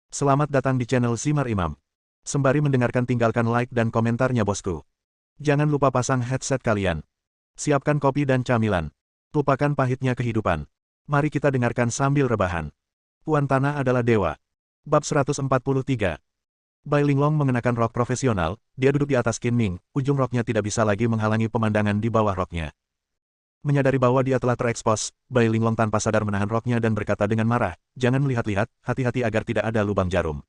Selamat datang di channel Simar Imam. Sembari mendengarkan tinggalkan like dan komentarnya bosku. Jangan lupa pasang headset kalian. Siapkan kopi dan camilan. Lupakan pahitnya kehidupan. Mari kita dengarkan sambil rebahan. Tuan Tanah adalah dewa. Bab 143. Bai Linglong mengenakan rok profesional, dia duduk di atas Qin Ming, ujung roknya tidak bisa lagi menghalangi pemandangan di bawah roknya. Menyadari bahwa dia telah terekspos, Bai Linglong tanpa sadar menahan roknya dan berkata dengan marah, "Jangan melihat-lihat, hati-hati agar tidak ada lubang jarum."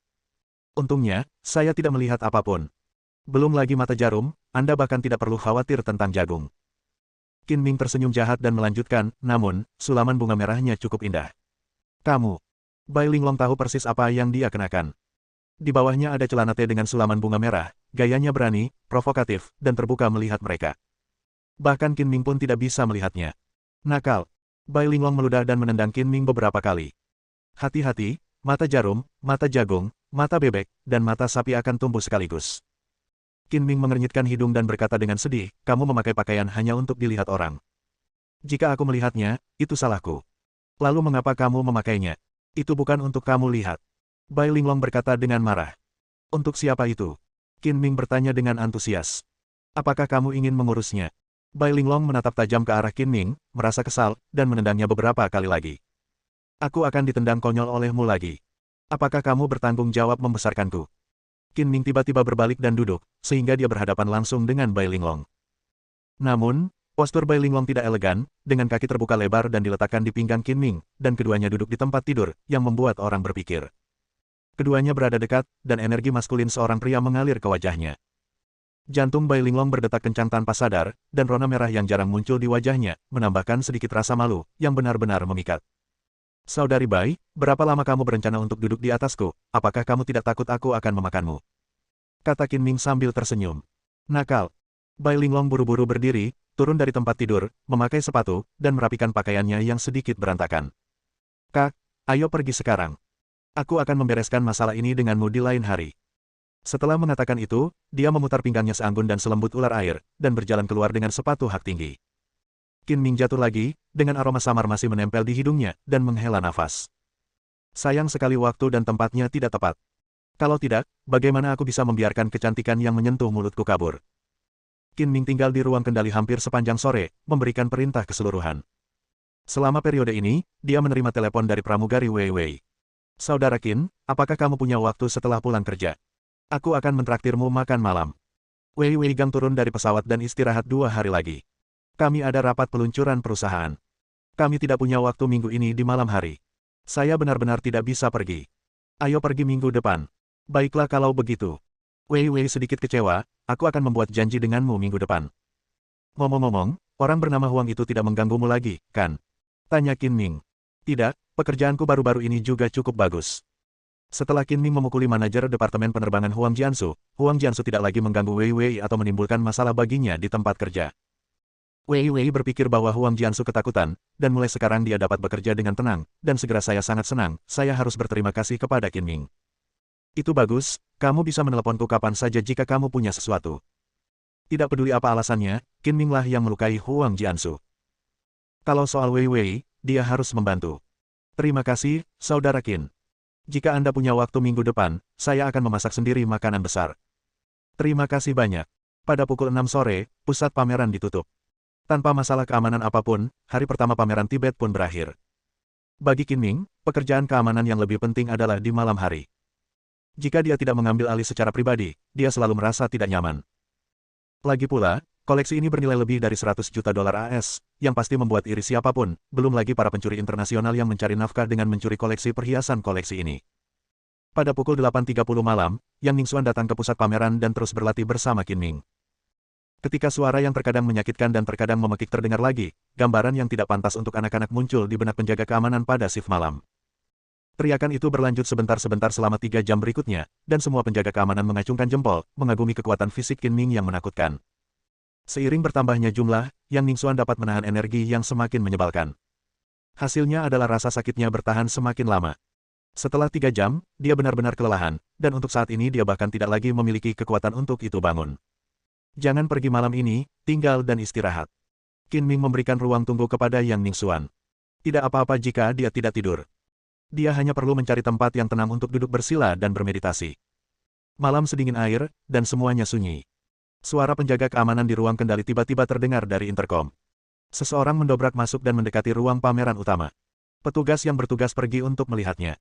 Untungnya, saya tidak melihat apapun. Belum lagi mata jarum, Anda bahkan tidak perlu khawatir tentang jagung. Qin Ming tersenyum jahat dan melanjutkan, namun, sulaman bunga merahnya cukup indah. Kamu. Bai Linglong tahu persis apa yang dia kenakan. Di bawahnya ada celana teh dengan sulaman bunga merah, gayanya berani, provokatif, dan terbuka melihat mereka. Bahkan Qin Ming pun tidak bisa melihatnya. Nakal. Bai Linglong meludah dan menendang Qin Ming beberapa kali. Hati-hati, mata jarum, mata jagung, mata bebek, dan mata sapi akan tumbuh sekaligus. Qin Ming mengernyitkan hidung dan berkata dengan sedih, kamu memakai pakaian hanya untuk dilihat orang. Jika aku melihatnya, itu salahku. Lalu mengapa kamu memakainya? Itu bukan untuk kamu lihat. Bai Linglong berkata dengan marah. Untuk siapa itu? Qin Ming bertanya dengan antusias. Apakah kamu ingin mengurusnya? Bai Linglong menatap tajam ke arah Qin Ming, merasa kesal, dan menendangnya beberapa kali lagi. Aku akan ditendang konyol olehmu lagi. Apakah kamu bertanggung jawab membesarkanku? Qin Ming tiba-tiba berbalik dan duduk, sehingga dia berhadapan langsung dengan Bai Linglong. Namun, postur Bai Linglong tidak elegan, dengan kaki terbuka lebar dan diletakkan di pinggang Qin Ming, dan keduanya duduk di tempat tidur, yang membuat orang berpikir. Keduanya berada dekat, dan energi maskulin seorang pria mengalir ke wajahnya. Jantung Bai Linglong berdetak kencang tanpa sadar, dan rona merah yang jarang muncul di wajahnya, menambahkan sedikit rasa malu, yang benar-benar memikat. Saudari Bai, berapa lama kamu berencana untuk duduk di atasku? Apakah kamu tidak takut aku akan memakanmu? Kata Qin Ming sambil tersenyum. Nakal. Bai Linglong buru-buru berdiri, turun dari tempat tidur, memakai sepatu, dan merapikan pakaiannya yang sedikit berantakan. Kak, ayo pergi sekarang. Aku akan membereskan masalah ini denganmu di lain hari. Setelah mengatakan itu, dia memutar pinggangnya seanggun dan selembut ular air, dan berjalan keluar dengan sepatu hak tinggi. Qin Ming jatuh lagi, dengan aroma samar masih menempel di hidungnya, dan menghela nafas. Sayang sekali waktu dan tempatnya tidak tepat. Kalau tidak, bagaimana aku bisa membiarkan kecantikan yang menyentuh mulutku kabur? Qin Ming tinggal di ruang kendali hampir sepanjang sore, memberikan perintah keseluruhan. Selama periode ini, dia menerima telepon dari pramugari Wei Wei. Saudara Qin, apakah kamu punya waktu setelah pulang kerja? Aku akan mentraktirmu makan malam. Wei Wei Gang turun dari pesawat dan istirahat 2 hari lagi. Kami ada rapat peluncuran perusahaan. Kami tidak punya waktu minggu ini di malam hari. Saya benar-benar tidak bisa pergi. Ayo pergi minggu depan. Baiklah kalau begitu. Wei Wei sedikit kecewa, aku akan membuat janji denganmu minggu depan. Ngomong-ngomong, orang bernama Huang itu tidak mengganggumu lagi, kan? Tanya Qin Ming. Tidak, pekerjaanku baru-baru ini juga cukup bagus. Setelah Qin Ming memukuli manajer departemen penerbangan Huang Jiansu tidak lagi mengganggu Wei Wei atau menimbulkan masalah baginya di tempat kerja. Wei Wei berpikir bahwa Huang Jiansu ketakutan, dan mulai sekarang dia dapat bekerja dengan tenang, dan segera saya sangat senang, saya harus berterima kasih kepada Qin Ming. Itu bagus, kamu bisa meneleponku kapan saja jika kamu punya sesuatu. Tidak peduli apa alasannya, Qin Ming lah yang melukai Huang Jiansu. Kalau soal Wei Wei, dia harus membantu. Terima kasih, Saudara Qin. Jika Anda punya waktu minggu depan, saya akan memasak sendiri makanan besar. Terima kasih banyak. Pada pukul 6 sore, pusat pameran ditutup. Tanpa masalah keamanan apapun, hari pertama pameran Tibet pun berakhir. Bagi Qin Ming, pekerjaan keamanan yang lebih penting adalah di malam hari. Jika dia tidak mengambil alih secara pribadi, dia selalu merasa tidak nyaman. Lagi pula, koleksi ini bernilai lebih dari 100 juta dolar AS, yang pasti membuat iri siapapun, belum lagi para pencuri internasional yang mencari nafkah dengan mencuri koleksi perhiasan koleksi ini. Pada pukul 8.30 malam, Yang Ningxuan datang ke pusat pameran dan terus berlatih bersama Qin Ming. Ketika suara yang terkadang menyakitkan dan terkadang memekik terdengar lagi, gambaran yang tidak pantas untuk anak-anak muncul di benak penjaga keamanan pada shift malam. Teriakan itu berlanjut sebentar-sebentar selama 3 jam berikutnya, dan semua penjaga keamanan mengacungkan jempol, mengagumi kekuatan fisik Qin Ming yang menakutkan. Seiring bertambahnya jumlah, Yang Ningxuan dapat menahan energi yang semakin menyebalkan. Hasilnya adalah rasa sakitnya bertahan semakin lama. Setelah 3 jam, dia benar-benar kelelahan, dan untuk saat ini dia bahkan tidak lagi memiliki kekuatan untuk itu bangun. Jangan pergi malam ini, tinggal dan istirahat. Qin Ming memberikan ruang tunggu kepada Yang Ningxuan. Tidak apa-apa jika dia tidak tidur. Dia hanya perlu mencari tempat yang tenang untuk duduk bersila dan bermeditasi. Malam sedingin air, dan semuanya sunyi. Suara penjaga keamanan di ruang kendali tiba-tiba terdengar dari interkom. Seseorang mendobrak masuk dan mendekati ruang pameran utama. Petugas yang bertugas pergi untuk melihatnya.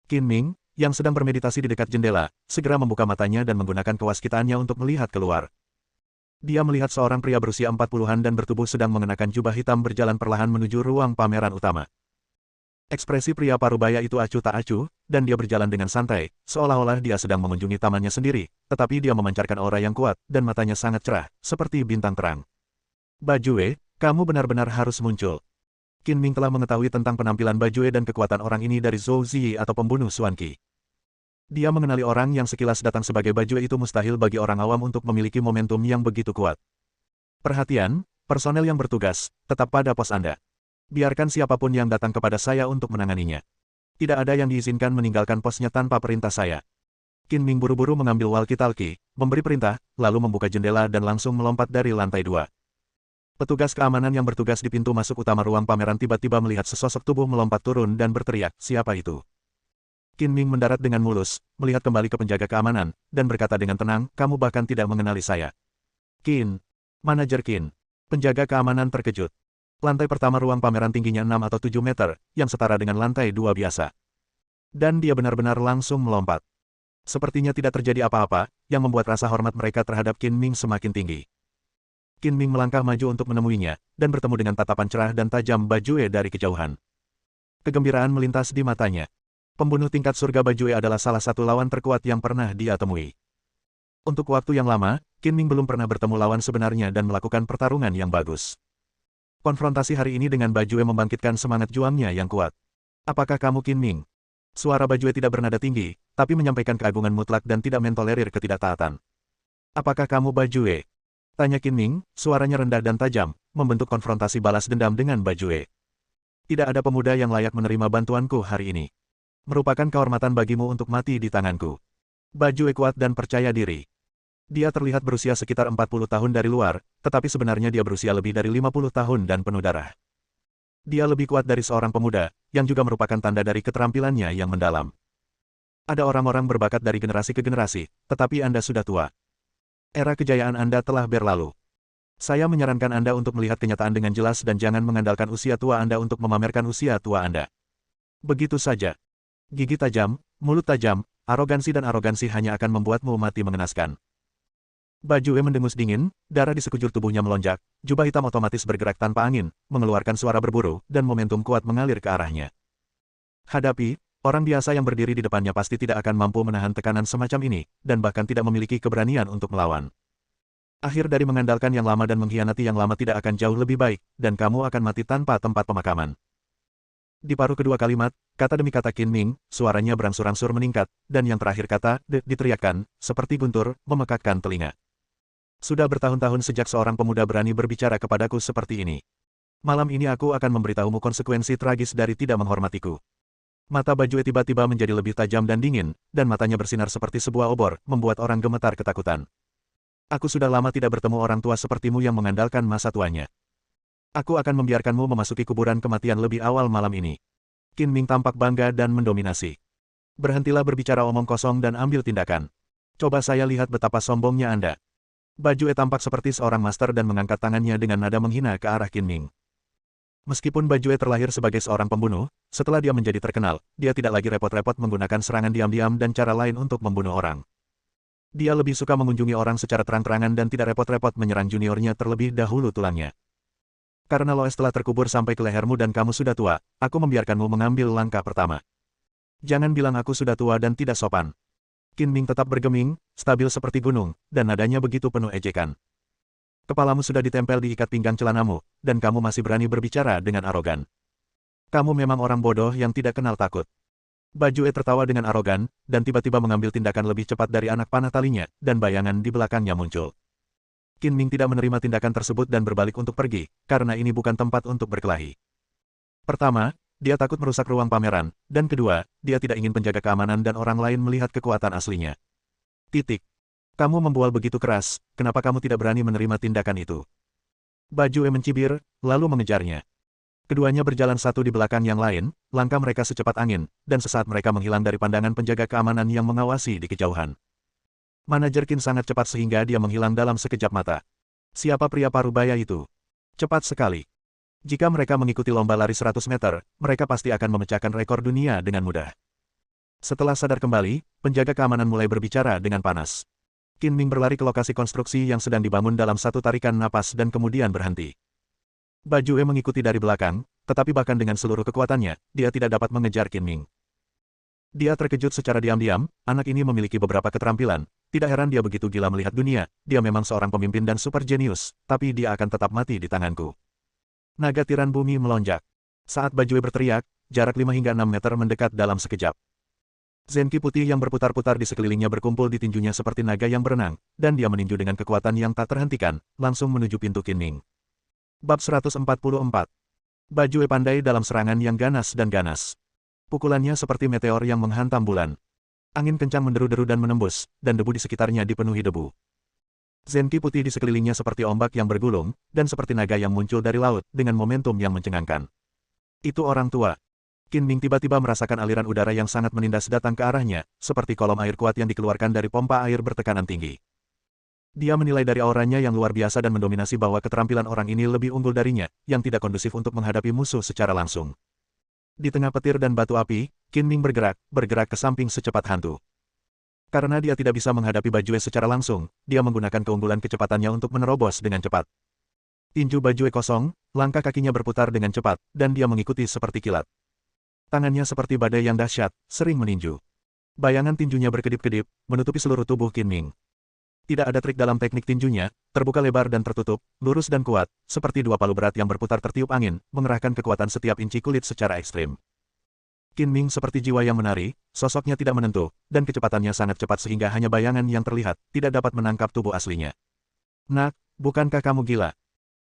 Qin Ming, yang sedang bermeditasi di dekat jendela, segera membuka matanya dan menggunakan kewaskitaannya untuk melihat keluar. Dia melihat seorang pria berusia 40-an dan bertubuh sedang mengenakan jubah hitam berjalan perlahan menuju ruang pameran utama. Ekspresi pria parubaya itu acuh tak acuh, dan dia berjalan dengan santai, seolah-olah dia sedang mengunjungi tamannya sendiri, tetapi dia memancarkan aura yang kuat, dan matanya sangat cerah, seperti bintang terang. Bajue, kamu benar-benar harus muncul. Qin Ming telah mengetahui tentang penampilan Bajue dan kekuatan orang ini dari Zhou Ziyi atau pembunuh Xuan Qi. Dia mengenali orang yang sekilas datang sebagai Bajue itu mustahil bagi orang awam untuk memiliki momentum yang begitu kuat. Perhatian, personel yang bertugas, tetap pada pos Anda. Biarkan siapapun yang datang kepada saya untuk menanganinya. Tidak ada yang diizinkan meninggalkan posnya tanpa perintah saya. Qin Ming buru-buru mengambil walkie-talkie, memberi perintah, lalu membuka jendela dan langsung melompat dari lantai 2. Petugas keamanan yang bertugas di pintu masuk utama ruang pameran tiba-tiba melihat sesosok tubuh melompat turun dan berteriak, "Siapa itu?" Qin Ming mendarat dengan mulus, melihat kembali ke penjaga keamanan, dan berkata dengan tenang, "Kamu bahkan tidak mengenali saya." Qin. Manajer Qin. Penjaga keamanan terkejut. Lantai pertama ruang pameran tingginya 6 atau 7 meter, yang setara dengan lantai 2 biasa. Dan dia benar-benar langsung melompat. Sepertinya tidak terjadi apa-apa, yang membuat rasa hormat mereka terhadap Qin Ming semakin tinggi. Qin Ming melangkah maju untuk menemuinya, dan bertemu dengan tatapan cerah dan tajam Bajue dari kejauhan. Kegembiraan melintas di matanya. Pembunuh tingkat surga Bajue adalah salah satu lawan terkuat yang pernah dia temui. Untuk waktu yang lama, Qin Ming belum pernah bertemu lawan sebenarnya dan melakukan pertarungan yang bagus. Konfrontasi hari ini dengan Bajue membangkitkan semangat juangnya yang kuat. "Apakah kamu Qin Ming?" Suara Bajue tidak bernada tinggi, tapi menyampaikan keagungan mutlak dan tidak mentolerir ketidaktaatan. "Apakah kamu Bajue?" Tanya Qin Ming, suaranya rendah dan tajam, membentuk konfrontasi balas dendam dengan Bajue. "Tidak ada pemuda yang layak menerima bantuanku hari ini. Merupakan kehormatan bagimu untuk mati di tanganku." Bajue kuat dan percaya diri. Dia terlihat berusia sekitar 40 tahun dari luar, tetapi sebenarnya dia berusia lebih dari 50 tahun dan penuh darah. Dia lebih kuat dari seorang pemuda, yang juga merupakan tanda dari keterampilannya yang mendalam. Ada orang-orang berbakat dari generasi ke generasi, tetapi Anda sudah tua. Era kejayaan Anda telah berlalu. Saya menyarankan Anda untuk melihat kenyataan dengan jelas dan jangan mengandalkan usia tua Anda untuk memamerkan usia tua Anda. Begitu saja. Gigi tajam, mulut tajam, arogansi dan arogansi hanya akan membuatmu mati mengenaskan. Bajue mendengus dingin, darah di sekujur tubuhnya melonjak, jubah hitam otomatis bergerak tanpa angin, mengeluarkan suara berburu, dan momentum kuat mengalir ke arahnya. Hadapi, orang biasa yang berdiri di depannya pasti tidak akan mampu menahan tekanan semacam ini, dan bahkan tidak memiliki keberanian untuk melawan. Akhir dari mengandalkan yang lama dan mengkhianati yang lama tidak akan jauh lebih baik, dan kamu akan mati tanpa tempat pemakaman. Di paruh kedua kalimat, kata demi kata Qin Ming, suaranya berangsur-angsur meningkat, dan yang terakhir kata, diteriakkan, seperti guntur, memekakkan telinga. Sudah bertahun-tahun sejak seorang pemuda berani berbicara kepadaku seperti ini. Malam ini aku akan memberitahumu konsekuensi tragis dari tidak menghormatiku. Mata Bajue tiba-tiba menjadi lebih tajam dan dingin, dan matanya bersinar seperti sebuah obor, membuat orang gemetar ketakutan. Aku sudah lama tidak bertemu orang tua sepertimu yang mengandalkan masa tuanya. Aku akan membiarkanmu memasuki kuburan kematian lebih awal malam ini. Qin Ming tampak bangga dan mendominasi. Berhentilah berbicara omong kosong dan ambil tindakan. Coba saya lihat betapa sombongnya Anda. Bajue tampak seperti seorang master dan mengangkat tangannya dengan nada menghina ke arah Qin Ming. Meskipun Bajue terlahir sebagai seorang pembunuh, setelah dia menjadi terkenal, dia tidak lagi repot-repot menggunakan serangan diam-diam dan cara lain untuk membunuh orang. Dia lebih suka mengunjungi orang secara terang-terangan dan tidak repot-repot menyerang juniornya terlebih dahulu tulangnya. Karena Loes telah terkubur sampai ke lehermu dan kamu sudah tua, aku membiarkanmu mengambil langkah pertama. Jangan bilang aku sudah tua dan tidak sopan. Qin Ming tetap bergeming, stabil seperti gunung, dan nadanya begitu penuh ejekan. Kepalamu sudah ditempel di ikat pinggang celanamu, dan kamu masih berani berbicara dengan arogan. Kamu memang orang bodoh yang tidak kenal takut. Bajue tertawa dengan arogan, dan tiba-tiba mengambil tindakan lebih cepat dari anak panah talinya, dan bayangan di belakangnya muncul. Qin Ming tidak menerima tindakan tersebut dan berbalik untuk pergi, karena ini bukan tempat untuk berkelahi. Pertama, dia takut merusak ruang pameran, dan kedua, dia tidak ingin penjaga keamanan dan orang lain melihat kekuatan aslinya. Titik. Kamu membual begitu keras, kenapa kamu tidak berani menerima tindakan itu? Bajue mencibir, lalu mengejarnya. Keduanya berjalan satu di belakang yang lain, langkah mereka secepat angin, dan sesaat mereka menghilang dari pandangan penjaga keamanan yang mengawasi di kejauhan. Manajer Qin sangat cepat sehingga dia menghilang dalam sekejap mata. Siapa pria parubaya itu? Cepat sekali. Jika mereka mengikuti lomba lari 100 meter, mereka pasti akan memecahkan rekor dunia dengan mudah. Setelah sadar kembali, penjaga keamanan mulai berbicara dengan panas. Qin Ming berlari ke lokasi konstruksi yang sedang dibangun dalam satu tarikan napas dan kemudian berhenti. Bajue mengikuti dari belakang, tetapi bahkan dengan seluruh kekuatannya, dia tidak dapat mengejar Qin Ming. Dia terkejut secara diam-diam, anak ini memiliki beberapa keterampilan, tidak heran dia begitu gila melihat dunia, dia memang seorang pemimpin dan super jenius, tapi dia akan tetap mati di tanganku. Naga tiran bumi melonjak. Saat Bajue berteriak, jarak 5 hingga 6 meter mendekat dalam sekejap. Zenki putih yang berputar-putar di sekelilingnya berkumpul di tinjunya seperti naga yang berenang, dan dia meninju dengan kekuatan yang tak terhentikan, langsung menuju pintu Qin Ming. Bab 144. Bajue pandai dalam serangan yang ganas dan ganas. Pukulannya seperti meteor yang menghantam bulan. Angin kencang menderu-deru dan menembus, dan debu di sekitarnya dipenuhi debu. Zenki putih di sekelilingnya seperti ombak yang bergulung, dan seperti naga yang muncul dari laut, dengan momentum yang mencengangkan. Itu orang tua. Qin Ming tiba-tiba merasakan aliran udara yang sangat menindas datang ke arahnya, seperti kolom air kuat yang dikeluarkan dari pompa air bertekanan tinggi. Dia menilai dari auranya yang luar biasa dan mendominasi bahwa keterampilan orang ini lebih unggul darinya, yang tidak kondusif untuk menghadapi musuh secara langsung. Di tengah petir dan batu api, Qin Ming bergerak ke samping secepat hantu. Karena dia tidak bisa menghadapi Bajue secara langsung, dia menggunakan keunggulan kecepatannya untuk menerobos dengan cepat. Tinju Bajue kosong, langkah kakinya berputar dengan cepat, dan dia mengikuti seperti kilat. Tangannya seperti badai yang dahsyat, sering meninju. Bayangan tinjunya berkedip-kedip, menutupi seluruh tubuh Qin Ming. Tidak ada trik dalam teknik tinjunya, terbuka lebar dan tertutup, lurus dan kuat, seperti dua palu berat yang berputar tertiup angin, mengerahkan kekuatan setiap inci kulit secara ekstrim. Qin Ming seperti jiwa yang menari, sosoknya tidak menentu, dan kecepatannya sangat cepat sehingga hanya bayangan yang terlihat, tidak dapat menangkap tubuh aslinya. Nak, bukankah kamu gila?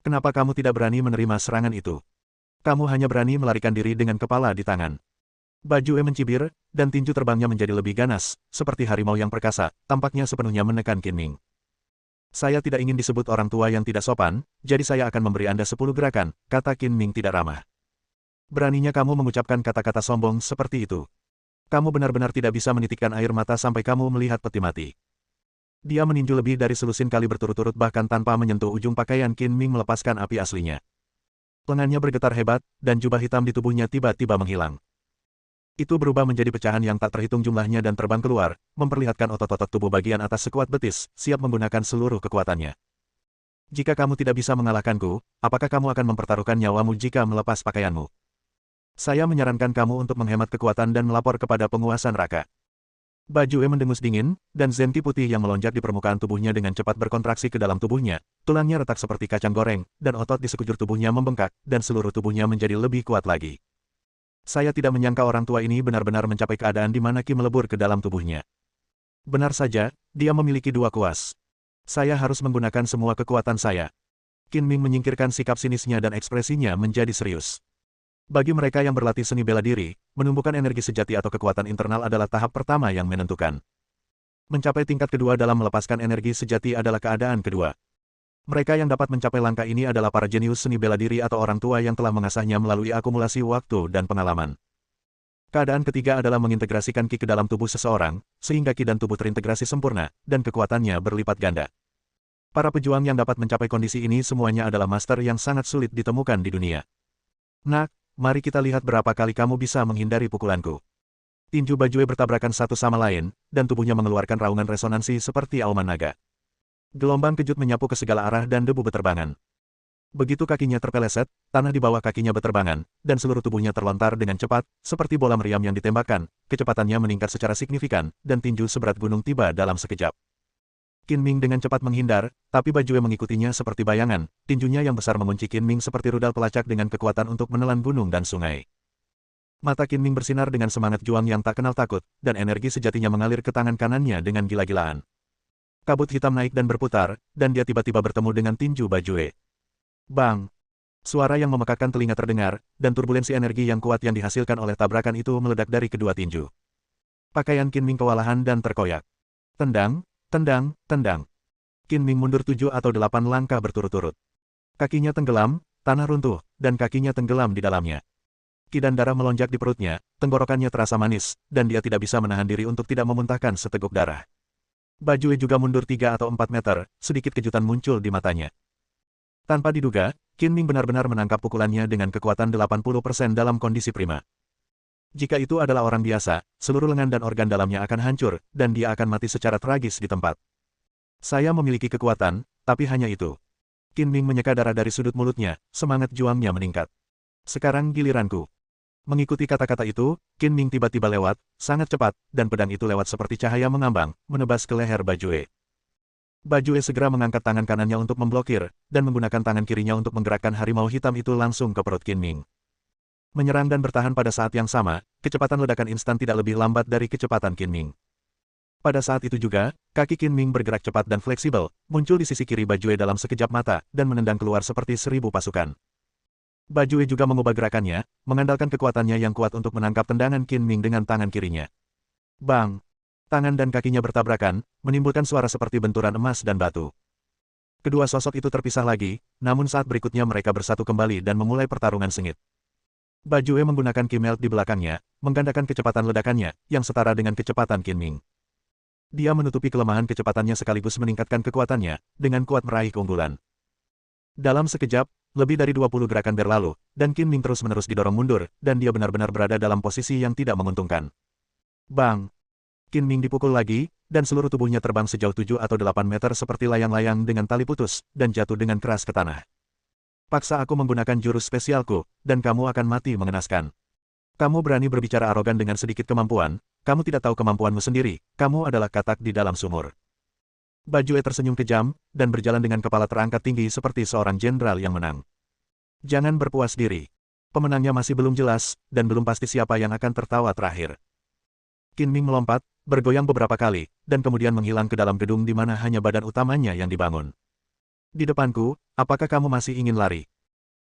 Kenapa kamu tidak berani menerima serangan itu? Kamu hanya berani melarikan diri dengan kepala di tangan. Bajue mencibir, dan tinju terbangnya menjadi lebih ganas, seperti harimau yang perkasa, tampaknya sepenuhnya menekan Qin Ming. Saya tidak ingin disebut orang tua yang tidak sopan, jadi saya akan memberi Anda 10 gerakan, kata Qin Ming tidak ramah. Beraninya kamu mengucapkan kata-kata sombong seperti itu. Kamu benar-benar tidak bisa menitikkan air mata sampai kamu melihat peti mati. Dia meninju lebih dari selusin kali berturut-turut bahkan tanpa menyentuh ujung pakaian Qin Ming melepaskan api aslinya. Lengannya bergetar hebat, dan jubah hitam di tubuhnya tiba-tiba menghilang. Itu berubah menjadi pecahan yang tak terhitung jumlahnya dan terbang keluar, memperlihatkan otot-otot tubuh bagian atas sekuat betis, siap menggunakan seluruh kekuatannya. Jika kamu tidak bisa mengalahkanku, apakah kamu akan mempertaruhkan nyawamu jika melepas pakaianmu? Saya menyarankan kamu untuk menghemat kekuatan dan melapor kepada penguasa neraka. Bajue mendengus dingin, dan Zenki putih yang melonjak di permukaan tubuhnya dengan cepat berkontraksi ke dalam tubuhnya, tulangnya retak seperti kacang goreng, dan otot di sekujur tubuhnya membengkak, dan seluruh tubuhnya menjadi lebih kuat lagi. Saya tidak menyangka orang tua ini benar-benar mencapai keadaan di mana Qi melebur ke dalam tubuhnya. Benar saja, dia memiliki dua kuas. Saya harus menggunakan semua kekuatan saya. Qin Ming menyingkirkan sikap sinisnya dan ekspresinya menjadi serius. Bagi mereka yang berlatih seni bela diri, menumbuhkan energi sejati atau kekuatan internal adalah tahap pertama yang menentukan. Mencapai tingkat kedua dalam melepaskan energi sejati adalah keadaan kedua. Mereka yang dapat mencapai langkah ini adalah para jenius seni bela diri atau orang tua yang telah mengasahnya melalui akumulasi waktu dan pengalaman. Keadaan ketiga adalah mengintegrasikan Qi ke dalam tubuh seseorang, sehingga Qi dan tubuh terintegrasi sempurna, dan kekuatannya berlipat ganda. Para pejuang yang dapat mencapai kondisi ini semuanya adalah master yang sangat sulit ditemukan di dunia. Nak, mari kita lihat berapa kali kamu bisa menghindari pukulanku. Tinju Bajue bertabrakan satu sama lain, dan tubuhnya mengeluarkan raungan resonansi seperti auman naga. Gelombang kejut menyapu ke segala arah dan debu beterbangan. Begitu kakinya terpeleset, tanah di bawah kakinya beterbangan, dan seluruh tubuhnya terlontar dengan cepat, seperti bola meriam yang ditembakkan, kecepatannya meningkat secara signifikan, dan tinju seberat gunung tiba dalam sekejap. Qin Ming dengan cepat menghindar, tapi Bajue mengikutinya seperti bayangan, tinjunya yang besar mengunci Qin Ming seperti rudal pelacak dengan kekuatan untuk menelan gunung dan sungai. Mata Qin Ming bersinar dengan semangat juang yang tak kenal takut, dan energi sejatinya mengalir ke tangan kanannya dengan gila-gilaan. Kabut hitam naik dan berputar, dan dia tiba-tiba bertemu dengan tinju Bajue. Bang! Suara yang memekakkan telinga terdengar, dan turbulensi energi yang kuat yang dihasilkan oleh tabrakan itu meledak dari kedua tinju. Pakaian Qin Ming kewalahan dan terkoyak. Tendang, tendang. Qin Ming mundur 7 atau 8 langkah berturut-turut. Kakinya tenggelam, Tanah runtuh, dan kakinya tenggelam di dalamnya. Ki dan darah melonjak di perutnya, tenggorokannya terasa manis, dan dia tidak bisa menahan diri untuk tidak memuntahkan seteguk darah. Bajue juga mundur 3 atau 4 meter, sedikit kejutan muncul di matanya. Tanpa diduga, Qin Ming benar-benar menangkap pukulannya dengan kekuatan 80% dalam kondisi prima. Jika itu adalah orang biasa, seluruh lengan dan organ dalamnya akan hancur, dan dia akan mati secara tragis di tempat. Saya memiliki kekuatan, tapi hanya itu. Qin Ming menyeka darah dari sudut mulutnya, semangat juangnya meningkat. Sekarang giliranku. Mengikuti kata-kata itu, Qin Ming tiba-tiba lewat, sangat cepat, dan pedang itu lewat seperti cahaya mengambang, menebas ke leher Bajue. Bajue segera mengangkat tangan kanannya untuk memblokir, dan menggunakan tangan kirinya untuk menggerakkan harimau hitam itu langsung ke perut Qin Ming. Menyerang dan bertahan pada saat yang sama, kecepatan ledakan instan tidak lebih lambat dari kecepatan Qin Ming. Pada saat itu juga, kaki Qin Ming bergerak cepat dan fleksibel, muncul di sisi kiri Bajue dalam sekejap mata, dan menendang keluar seperti 1000 pasukan. Bajue juga mengubah gerakannya, mengandalkan kekuatannya yang kuat untuk menangkap tendangan Qin Ming dengan tangan kirinya. Bang! Tangan dan kakinya bertabrakan, menimbulkan suara seperti benturan emas dan batu. Kedua sosok itu terpisah lagi, namun saat berikutnya mereka bersatu kembali dan memulai pertarungan sengit. Bajue menggunakan Ki Melt di belakangnya, menggandakan kecepatan ledakannya, yang setara dengan kecepatan Qin Ming. Dia menutupi kelemahan kecepatannya sekaligus meningkatkan kekuatannya, dengan kuat meraih keunggulan. Dalam sekejap, lebih dari 20 gerakan berlalu, dan Qin Ming terus-menerus didorong mundur, dan dia benar-benar berada dalam posisi yang tidak menguntungkan. Bang! Qin Ming dipukul lagi, dan seluruh tubuhnya terbang sejauh 7 atau 8 meter seperti layang-layang dengan tali putus, dan jatuh dengan keras ke tanah. Paksa aku menggunakan jurus spesialku, dan kamu akan mati mengenaskan. Kamu berani berbicara arogan dengan sedikit kemampuan, kamu tidak tahu kemampuanmu sendiri, kamu adalah katak di dalam sumur. Bajue tersenyum kejam, dan berjalan dengan kepala terangkat tinggi seperti seorang jenderal yang menang. Jangan berpuas diri. Pemenangnya masih belum jelas, dan belum pasti siapa yang akan tertawa terakhir. Qin Ming melompat, bergoyang beberapa kali, dan kemudian menghilang ke dalam gedung di mana hanya badan utamanya yang dibangun. Di depanku, apakah kamu masih ingin lari?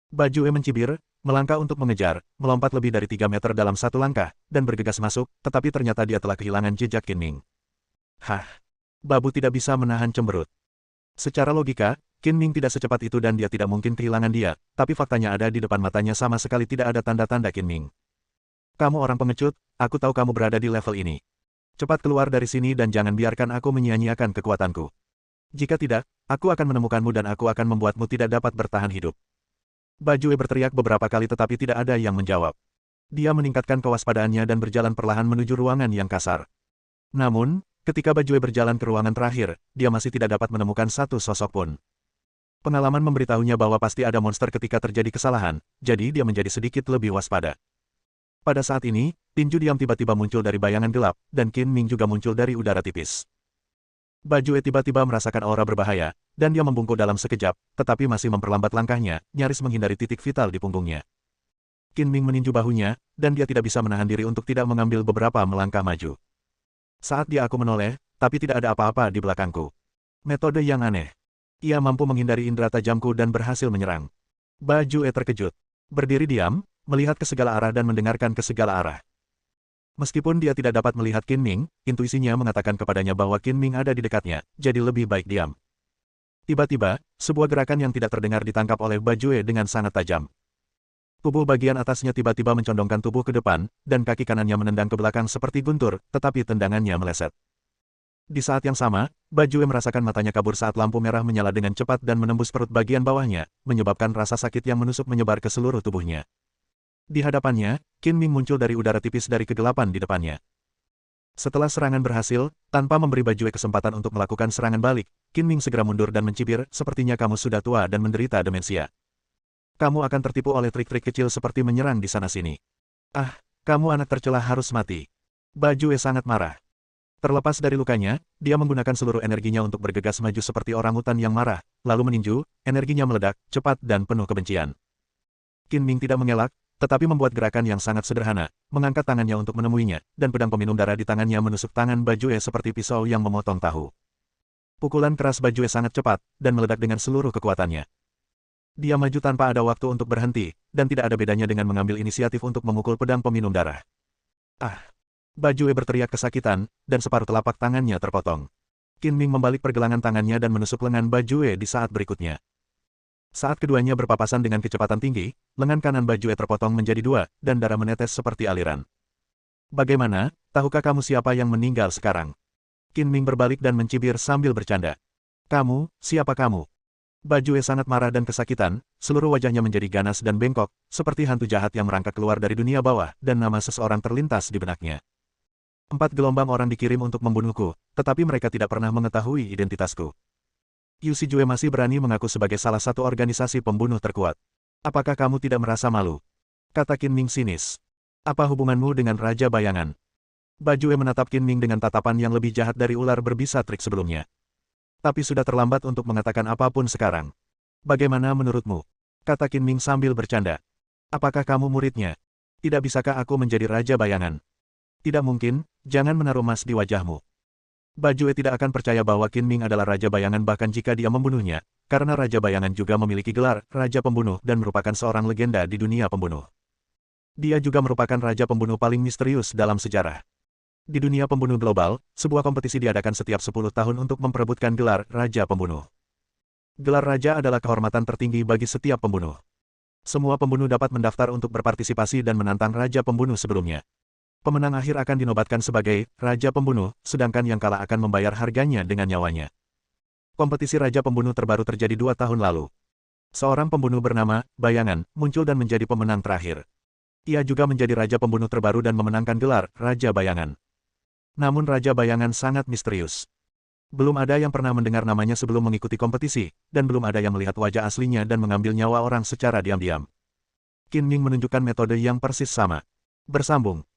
Bajue mencibir, melangkah untuk mengejar, melompat lebih dari 3 meter dalam satu langkah, dan bergegas masuk, tetapi ternyata dia telah kehilangan jejak Qin Ming. Hah! Babu tidak bisa menahan cemberut. Secara logika, Qin Ming tidak secepat itu dan dia tidak mungkin kehilangan dia, tapi faktanya ada di depan matanya sama sekali tidak ada tanda-tanda Qin Ming. Kamu orang pengecut, aku tahu kamu berada di level ini. Cepat keluar dari sini dan jangan biarkan aku menyia-nyiakan kekuatanku. Jika tidak, aku akan menemukanmu dan aku akan membuatmu tidak dapat bertahan hidup. Bajue berteriak beberapa kali tetapi tidak ada yang menjawab. Dia meningkatkan kewaspadaannya dan berjalan perlahan menuju ruangan yang kasar. Namun, ketika Bajue berjalan ke ruangan terakhir, dia masih tidak dapat menemukan satu sosok pun. Pengalaman memberitahunya bahwa pasti ada monster ketika terjadi kesalahan, jadi dia menjadi sedikit lebih waspada. Pada saat ini, tinju diam tiba-tiba muncul dari bayangan gelap, dan Qin Ming juga muncul dari udara tipis. Bajue tiba-tiba merasakan aura berbahaya, dan dia membungkuk dalam sekejap, tetapi masih memperlambat langkahnya, nyaris menghindari titik vital di punggungnya. Qin Ming meninju bahunya, dan dia tidak bisa menahan diri untuk tidak mengambil beberapa melangkah maju. Saat dia aku menoleh, tapi tidak ada apa-apa di belakangku. Metode yang aneh. Ia mampu menghindari indera tajamku dan berhasil menyerang. Bajue terkejut. Berdiri diam, melihat ke segala arah dan mendengarkan ke segala arah. Meskipun dia tidak dapat melihat Qin Ming, intuisinya mengatakan kepadanya bahwa Qin Ming ada di dekatnya, jadi lebih baik diam. Tiba-tiba, sebuah gerakan yang tidak terdengar ditangkap oleh Bajue dengan sangat tajam. Tubuh bagian atasnya tiba-tiba mencondongkan tubuh ke depan, dan kaki kanannya menendang ke belakang seperti guntur, tetapi tendangannya meleset. Di saat yang sama, Bajue merasakan matanya kabur saat lampu merah menyala dengan cepat dan menembus perut bagian bawahnya, menyebabkan rasa sakit yang menusuk menyebar ke seluruh tubuhnya. Di hadapannya, Qin Ming muncul dari udara tipis dari kegelapan di depannya. Setelah serangan berhasil, tanpa memberi Bajue kesempatan untuk melakukan serangan balik, Qin Ming segera mundur dan mencibir, sepertinya kamu sudah tua dan menderita demensia. Kamu akan tertipu oleh trik-trik kecil seperti menyerang di sana-sini. Ah, kamu anak tercela harus mati. Bajue sangat marah. Terlepas dari lukanya, dia menggunakan seluruh energinya untuk bergegas maju seperti orangutan yang marah, lalu meninju, energinya meledak, cepat dan penuh kebencian. Qin Ming tidak mengelak, tetapi membuat gerakan yang sangat sederhana, mengangkat tangannya untuk menemuinya, dan pedang peminum darah di tangannya menusuk tangan Bajue seperti pisau yang memotong tahu. Pukulan keras Bajue sangat cepat, dan meledak dengan seluruh kekuatannya. Dia maju tanpa ada waktu untuk berhenti, dan tidak ada bedanya dengan mengambil inisiatif untuk memukul pedang peminum darah. Ah! Bajue berteriak kesakitan, dan separuh telapak tangannya terpotong. Qin Ming membalik pergelangan tangannya dan menusuk lengan Bajue di saat berikutnya. Saat keduanya berpapasan dengan kecepatan tinggi, lengan kanan Bajue terpotong menjadi dua, dan darah menetes seperti aliran. Bagaimana, tahukah kamu siapa yang meninggal sekarang? Qin Ming berbalik dan mencibir sambil bercanda. Kamu, siapa kamu? Bajue sangat marah dan kesakitan, seluruh wajahnya menjadi ganas dan bengkok, seperti hantu jahat yang merangkak keluar dari dunia bawah, dan nama seseorang terlintas di benaknya. 4 gelombang orang dikirim untuk membunuhku, tetapi mereka tidak pernah mengetahui identitasku. Yu Shijue masih berani mengaku sebagai salah satu organisasi pembunuh terkuat. Apakah kamu tidak merasa malu? Kata Qin Ming sinis. Apa hubunganmu dengan Raja Bayangan? Bajue menatap Qin Ming dengan tatapan yang lebih jahat dari ular berbisa trik sebelumnya. Tapi sudah terlambat untuk mengatakan apapun sekarang. Bagaimana menurutmu? Kata Qin Ming sambil bercanda. Apakah kamu muridnya? Tidak bisakah aku menjadi Raja Bayangan? Tidak mungkin, jangan menaruh emas di wajahmu. Bajue tidak akan percaya bahwa Qin Ming adalah Raja Bayangan bahkan jika dia membunuhnya, karena Raja Bayangan juga memiliki gelar Raja Pembunuh dan merupakan seorang legenda di dunia pembunuh. Dia juga merupakan Raja Pembunuh paling misterius dalam sejarah. Di dunia pembunuh global, sebuah kompetisi diadakan setiap 10 tahun untuk memperebutkan gelar Raja Pembunuh. Gelar Raja adalah kehormatan tertinggi bagi setiap pembunuh. Semua pembunuh dapat mendaftar untuk berpartisipasi dan menantang Raja Pembunuh sebelumnya. Pemenang akhir akan dinobatkan sebagai Raja Pembunuh, sedangkan yang kalah akan membayar harganya dengan nyawanya. Kompetisi Raja Pembunuh terbaru terjadi 2 tahun lalu. Seorang pembunuh bernama Bayangan muncul dan menjadi pemenang terakhir. Ia juga menjadi Raja Pembunuh terbaru dan memenangkan gelar Raja Bayangan. Namun Raja Bayangan sangat misterius. Belum ada yang pernah mendengar namanya sebelum mengikuti kompetisi, dan belum ada yang melihat wajah aslinya dan mengambil nyawa orang secara diam-diam. Qin Ming menunjukkan metode yang persis sama. Bersambung.